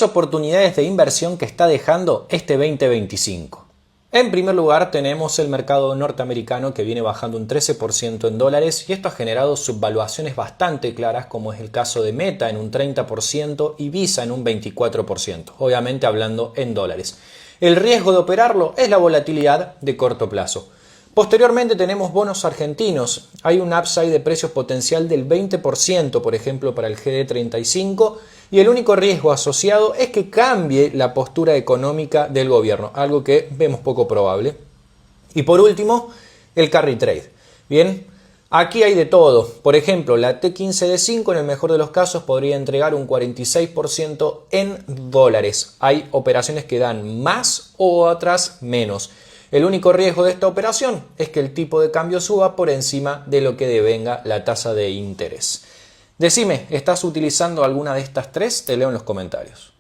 Oportunidades de inversión que está dejando este 2025. En primer lugar tenemos el mercado norteamericano que viene bajando un 13% en dólares y esto ha generado subvaluaciones bastante claras como es el caso de Meta en un 30% y Visa en un 24%, obviamente hablando en dólares. El riesgo de operarlo es la volatilidad de corto plazo. Posteriormente tenemos bonos argentinos. Hay un upside de precios potencial del 20%, por ejemplo, para el GD35, y el único riesgo asociado es que cambie la postura económica del gobierno, algo que vemos poco probable. Y por último, el carry trade. Bien, aquí hay de todo. Por ejemplo, la T15D5 en el mejor de los casos podría entregar un 46% en dólares. Hay operaciones que dan más o otras menos. El único riesgo de esta operación es que el tipo de cambio suba por encima de lo que devenga la tasa de interés. Decime, ¿estás utilizando alguna de estas tres? Te leo en los comentarios.